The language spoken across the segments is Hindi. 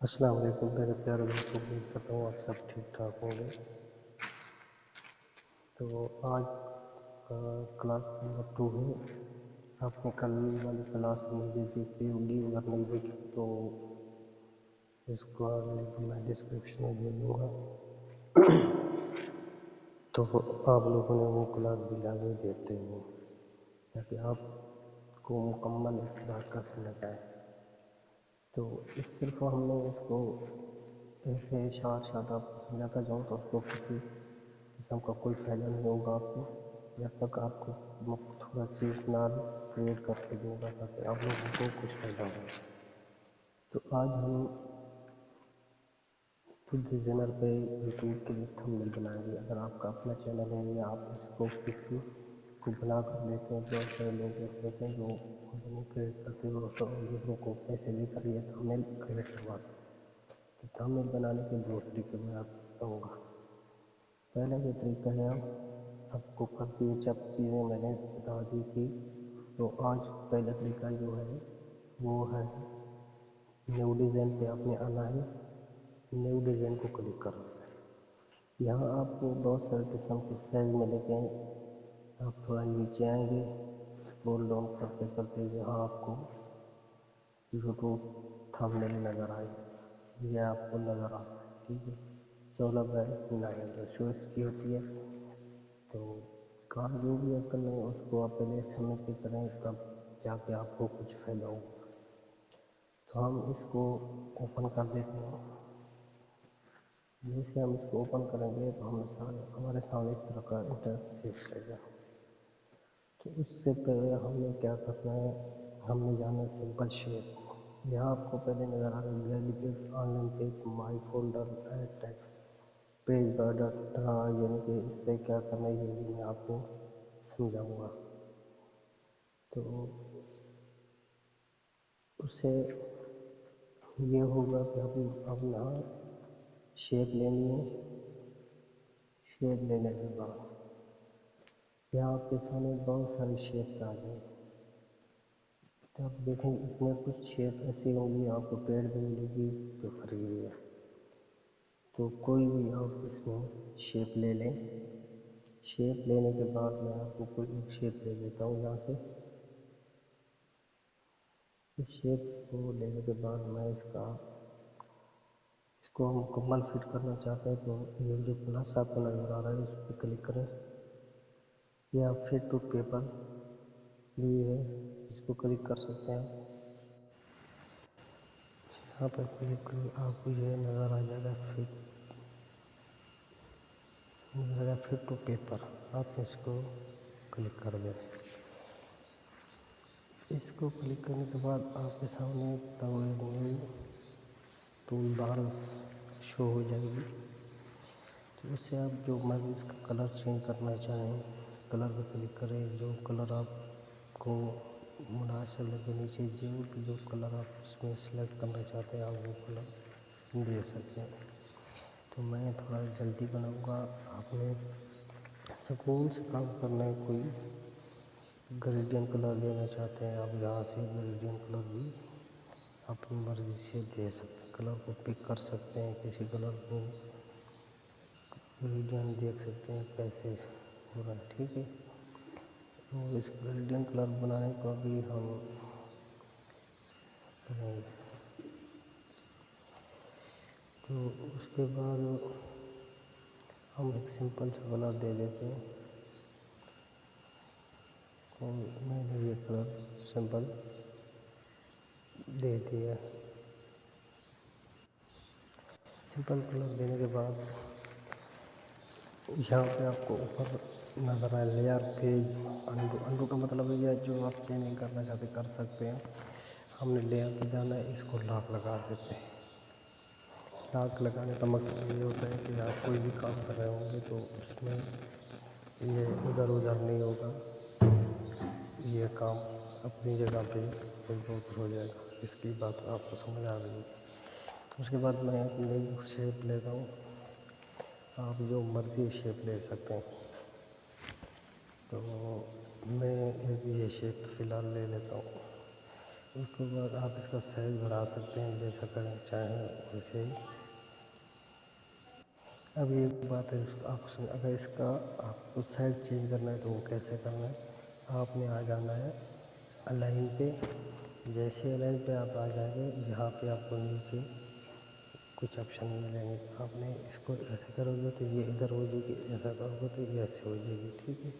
अस्सलाम वालेकुम मेरे प्यारे दोस्तों, उम्मीद करता हूँ आप सब ठीक ठाक होंगे। तो आज का क्लास नंबर 2 है। आपने कल वाली क्लास मुझे देखी होगी, अगर नहीं देखी तो इसका लिंक मैं डिस्क्रिप्शन में दे दूँगा। तो आप लोगों ने वो क्लास भी लाजमी देखते हो ताकि आपको मुकम्मल इस बात का समझ आए। तो इस सिर्फ हमने इसको ऐसे शार्ट आपको समझाता जाऊँ तो आपको किसी किस्म का कोई फ़ायदा नहीं होगा आपको, जब तक आपको थोड़ा चीज़ ना क्रिएट करके दूँगा ताकि आप लोगों को कुछ फ़ायदा हो। तो आज हम खुद डिज़ाइनर पे यूट्यूब के लिए थंबनेल बनाएंगे। अगर आपका अपना चैनल है या आप इसको किसी को बना कर देते हैं, बहुत सारे लोग ऐसे होते हैं जो थंबनेल क्रिएट करते हैं और दूसरों को पैसे लेकर ये थंबनेल क्रिएट करवाते हैं। तो थंबनेल बनाने के 2 तरीके मैं आपको बताऊँगा। पहला जो तरीका है, आपको काफ़ी जब चीज़ें मैंने बता दी थी, तो आज पहला तरीका जो है वो है न्यू डिज़ाइन पे आपने आना है। न्यू डिज़ाइन को क्लिक करना है। यहाँ आपको बहुत सारे किस्म के साइज मिलेंगे। आप थोड़ा नीचे आएंगे, स्क्रॉल डाउन करते करते यहाँ आपको यूट्यूब थंबनेल नज़र आएगी। ये आपको नज़र आ रहा है, ठीक है। 14/9 शो इसकी होती है। तो काम जो भी आप करना है उसको आप पहले समय पे करें, तब जाके आपको कुछ फ़ायदा होगा। तो हम इसको ओपन कर देते हैं। जैसे हम इसको ओपन करेंगे तो हमारे सामने इस तरह का इंटरफेस रहेगा। तो उससे पहले हमें क्या करना है, हमने जाना सिंपल शेप्स। यहाँ आपको पहले नज़र आ रहा है gallery online page, my folder, add text, page border, यानी कि इससे क्या करना है ये भी मैं आपको समझाऊंगा। तो उससे ये होगा कि अपना शेप लेनी है। शेप लेने के बाद यहाँ आपके सामने बहुत सारी शेप्स आ जाएंगी। तो आप देखें इसमें कुछ शेप ऐसी होंगी आपको पेड भी मिलेगी तो फ्री भी है। तो कोई भी आप इसमें शेप ले लें। शेप लेने के बाद मैं आपको कोई एक शेप ले लेता हूँ यहाँ से। इस शेप को लेने के बाद मैं इसको मुकम्मल फिट करना चाहते हैं तो ये जो प्लस आपको नज़र आ रहा है इस पर क्लिक करें। यह आप फिट टू पेपर भी है, इसको क्लिक कर सकते हैं। यहाँ पर क्लिक करें, आपको ये नज़र आ जाएगा फिट टू पेपर। आप इसको क्लिक कर दें। इसको क्लिक करने के बाद आपके सामने न्यू टूल बार्स शो हो जाएगी। तो उससे आप जो मर्जी इसका कलर चेंज करना चाहें, कलर पर क्लिक करें। जो कलर आपको मुनासिब लगे नीचे जो कलर आप इसमें सेलेक्ट करना चाहते हैं आप वो कलर दे सकते हैं। तो मैं थोड़ा जल्दी बनाऊंगा, आपने सुकून से काम करना है। कोई ग्रेडियंट कलर लेना चाहते हैं आप, यहाँ से ग्रेडियंट कलर भी अपनी मर्ज़ी से दे सकते हैं। कलर को पिक कर सकते हैं, किसी कलर को ग्रेडियंट देख सकते हैं कैसे हो रहा है, ठीक है। तो इस ग्रेडियंट कलर बनाने को भी हम करेंगे। तो उसके बाद हम एक सिंपल सा कलर दे देते हैं। तो मैंने ये कलर सिंपल दे दिया। सिंपल कलर देने के बाद यहाँ पे आपको ऊपर नज़र आए लेयर पेज अंडू का मतलब है जो आप चेंजिंग करना चाहते कर सकते हैं। हमने लेयर पे जाना है, इसको लॉक लगा देते हैं। लॉक लगाने का मकसद ये होता है कि आप कोई भी काम कर रहे होंगे तो उसमें ये इधर उधर नहीं होगा, ये काम अपनी जगह पे मजबूत हो जाएगा। इसकी बात आपको समझ आ गई। उसके बाद मैं एक नई शेप लेता हूँ, आप जो मर्ज़ी शेप ले सकते हैं। तो मैं एक ये शेप फ़िलहाल ले लेता हूँ। उसके बाद आप इसका साइज बढ़ा सकते हैं, जैसा करना चाहें वैसे ही। अब ये बात है, आप अगर इसका आपको साइज चेंज करना है तो वो कैसे करना है, आपने आ जाना है अलाइन पे। जैसे अलाइन पे आप आ जाएंगे, यहाँ पे आपको नीचे कुछ ऑप्शन मिलेंगे। आपने इसको ऐसे करोगे तो ये इधर हो जाएगी, ऐसा करोगे तो ये ऐसे हो जाएगी, ठीक है।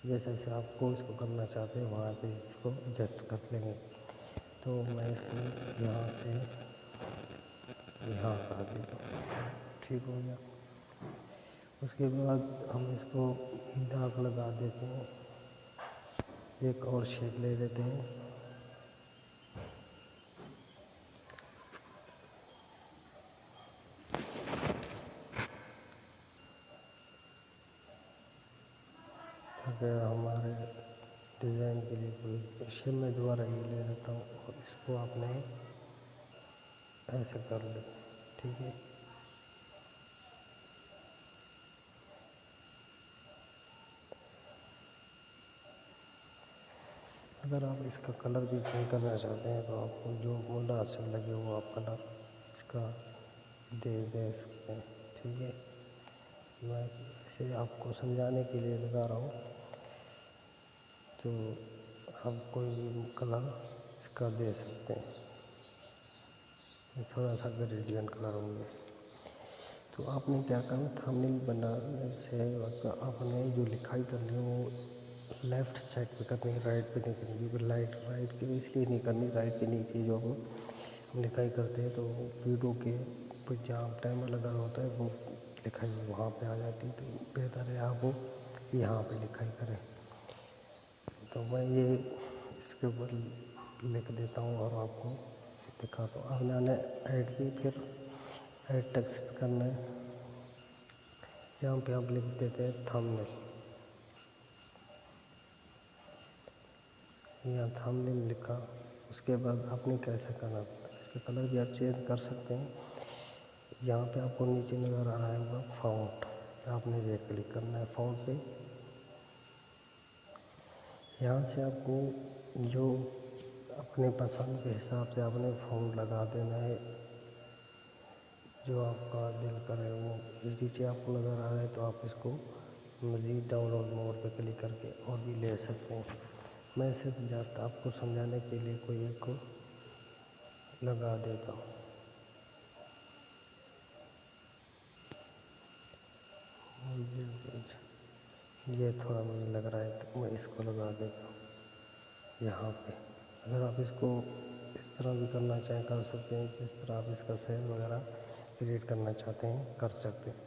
जैसे जैसे आपको इसको करना चाहते हैं वहाँ पे इसको एडजस्ट कर लेंगे। तो मैं इसको यहाँ से यहाँ कर देता हूँ, ठीक हो गया। उसके बाद हम इसको दाग लगा देते हैं, एक और शेप ले लेते हैं। अगर हमारे डिज़ाइन के लिए कोई शेप में दोबारा ये ले लेता हूँ और इसको आपने ऐसे कर ले, ठीक है। अगर आप इसका कलर भी चेंज करना चाहते हैं तो आपको जो मुनासिब लगे वो आप कलर इसका दे सकते हैं, ठीक है। मैं इसे आपको समझाने के लिए लगा रहा हूँ, तो आप कोई भी कलर इसका दे सकते हैं। ये थोड़ा सा ग्रेडियंट कलर होंगे। तो आपने क्या करना, थंबनेल बनाने से आपने जो लिखाई करनी है वो लेफ़्ट साइड पे करनी है, राइट पे नहीं करनी। क्योंकि राइट के इसलिए नहीं करनी, राइट के नीचे जो हम लिखाई करते हैं तो वीडियो के ऊपर जहाँ टाइमर लगा होता है वो लिखाई वहाँ पे आ जाती है। तो बेहतर है आप वो यहाँ पे लिखाई करें। तो मैं ये इसके ऊपर लिख देता हूँ और आपको दिखाता हूँ। अब मैंने ऐड की, फिर ऐड टेक्स्ट करना है। यहाँ पे आप लिख देते हैं थंबनेल। यहाँ थंबनेल लिखा। उसके बाद आपने कैसे करना, इसके कलर भी आप चेंज कर सकते हैं। यहाँ पे आपको नीचे नज़र आ रहा है फ़ॉन्ट, आपने ये क्लिक करना है फ़ॉन्ट पे। यहाँ से आपको जो अपने पसंद के हिसाब से आपने फ़ॉन्ट लगा देना है, जो आपका दिल करे वो। नीचे आपको नज़र आ रहा है तो आप इसको मज़ीद डाउनलोड मोड पे क्लिक करके और भी ले सकते हैं। मैं सिर्फ जस्ट आपको समझाने के लिए कोई एक को लगा देता हूँ। ये थोड़ा मुझे लग रहा है तो मैं इसको लगा देता हूँ यहाँ पे। अगर आप इसको इस तरह भी करना चाहें कर सकते हैं, जिस तरह आप इसका सेल वगैरह क्रिएट करना चाहते हैं कर सकते हैं।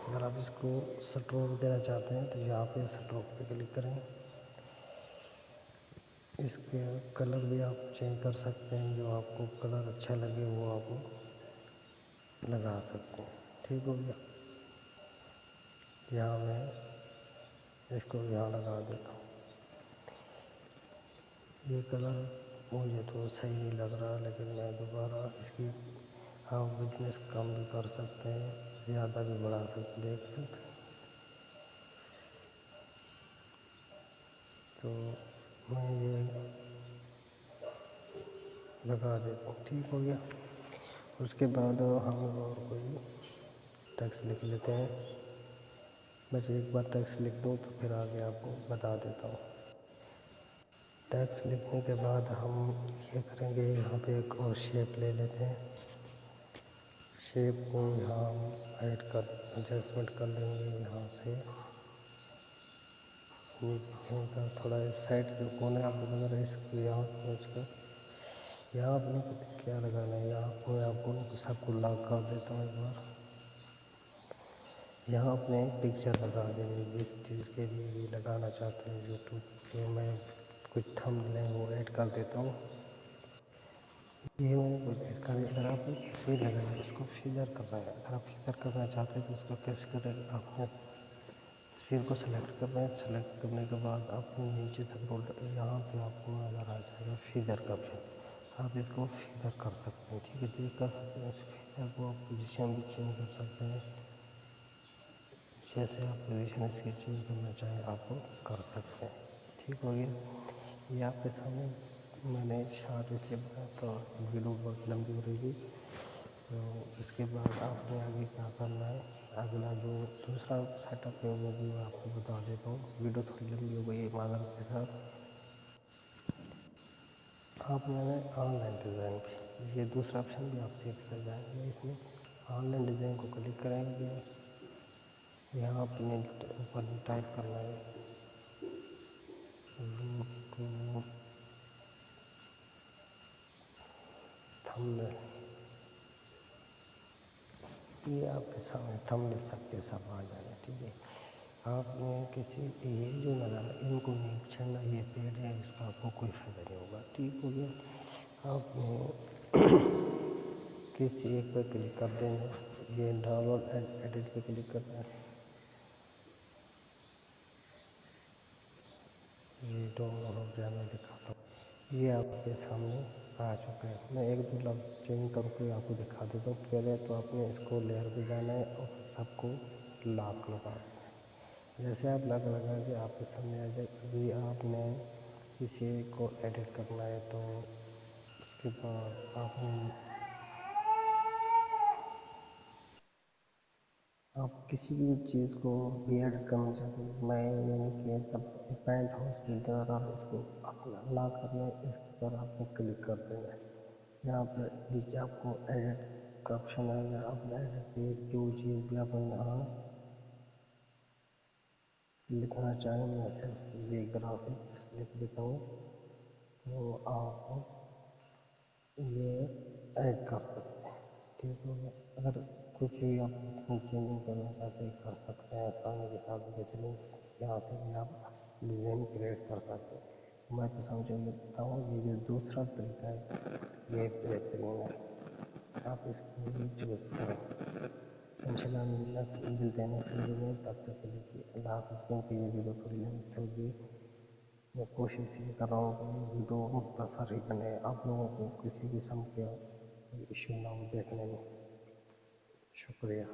अगर आप इसको स्ट्रोक देना चाहते हैं तो यहाँ पे स्ट्रोक पे क्लिक करें। इसके कलर भी आप चेंज कर सकते हैं, जो आपको कलर अच्छा लगे वो आप लगा सकते हैं, ठीक हो गया। यहाँ मैं इसको यहाँ लगा देता हूँ। ये कलर मुझे तो सही नहीं लग रहा, लेकिन मैं दोबारा इसकी आप बिजनेस कम भी कर सकते हैं, ज़्यादा भी बढ़ा सकते, देख सकते हैं। तो मैं ये लगा देता हूँ, ठीक हो गया। उसके बाद हम और कोई टेक्स्ट लिख लेते हैं। मैं एक बार टेक्स्ट लिख दूँ तो फिर आगे आपको बता देता हूँ। टेक्स्ट लिखने के बाद हम ये करेंगे, यहाँ पे एक और शेप ले लेते हैं। शेप को यहाँ हम ऐड कर एडजस्टमेंट कर लेंगे। यहाँ से नीचे का थोड़ा इस साइड के कोने आप अगर इसको यहाँ पहुँच कर यहाँ अपने को क्या लगाना है, यहाँ पर आपको सबको लॉक कर देता हूँ एक बार। यहाँ अपने पिक्चर लगा देंगे, जिस चीज़ के लिए भी लगाना चाहते हैं यूट्यूब पे। मैं कुछ थंबनेल वो ऐड कर देता हूँ। ये मैंने कुछ ऐड कर दिया। अगर आप तस्वीर लगाएंगे उसको फीचर करना है, अगर आप फीचर करना चाहते हैं तो उसको कैसे करें, आपने तस्वीर को सेलेक्ट करना है। सेलेक्ट करने के बाद आपको नीचे स्क्रॉल यहाँ पे आपको नज़र आ जाएगा फीचर का ऑप्शन, आप इसको फीचर कर सकते हैं, ठीक है। देख कर सकते हैं फीचर को, आप पोजीशन भी चेंज कर सकते हैं। जैसे आप पोजीशन इसकी चेंज करना चाहें आप कर सकते हैं, ठीक हो गया। ये आपके सामने मैंने शॉर्ट इसलिए बनाया तो वीडियो बहुत लंबी हो रही थी। तो उसके बाद आपने आगे क्या करना है, अगला जो दूसरा सेटअप है वो भी मैं आपको बता देता हूँ। वीडियो थोड़ी लंबी हो गई है माधव के साथ। आपने ऑनलाइन डिज़ाइन भी, ये दूसरा ऑप्शन भी आप सीख सकते जाएंगे। इसमें ऑनलाइन डिज़ाइन को क्लिक करेंगे, यहाँ अपने ऊपर टाइप करना है यूट्यूब थंबनेल। ये आपके सामने थंबनेल सबके सब आ जाएगा, ठीक है। आपने किसी ये जो नज़ारा इनको नहीं छेड़ना, ये पेड़ है, इसका आपको कोई फ़ायदा नहीं होगा, ठीक हो गया। आपने किसी एक पर क्लिक कर देंगे, ये डाउनलोड एंड एडिट पे क्लिक करना है। ये डाउनलोड हो गया, मैं दिखाता हूँ। ये आपके सामने आ चुका है। मैं एक दो लफ्ज़ चेंज करके आपको दिखा देता हूँ। पहले तो आपने इसको लेयर पे जाना है और सबको लॉक लगा देना है। जैसे आप लॉक लगा के आपके सामने आ जाए। अभी आपने किसी को एडिट करना है तो उसके बाद आप किसी भी चीज़ को भी एडिट करना चाहते हैं। मैं यानी कि तब पेंट हाउस बिल्डर और इसको अपना ला करना है, इस पर आपको क्लिक कर देना है। यहाँ पर नीचे आपको एडिट का ऑप्शन आएगा। अपना एडिट पे जो चीज़ भी आप यहाँ लिखना चाहें, मैं सिर्फ ये ग्राफिक्स लिख देता हूँ, तो आप ये ऐड कर सकते हैं, ठीक हो गया। अगर कुछ भी आप इसमें चेंजिंग करना चाहते हैं कर सकते हैं आसानी के साथ। बेहतरीन यहाँ से भी आप डिज़ाइन क्रिएट कर सकते हैं। मैं तो समझ लेता हूँ ये जो दूसरा तरीका है ये बेहतरीन है, आप इसको भी चूज़ करें। इंशाल्लाह मिलते हैं नेक्स्ट वीडियो में। तब तक के लिए अल्लाह हाफ़िज़। क्योंकि ये वीडियो थोड़ी लंबी होगी, मैं कोशिश ये कर रहा हूँ कि वीडियो मुख्तसर ही बने, आप लोगों को किसी किस्म का इशू ना हो देखने में। शुक्रिया।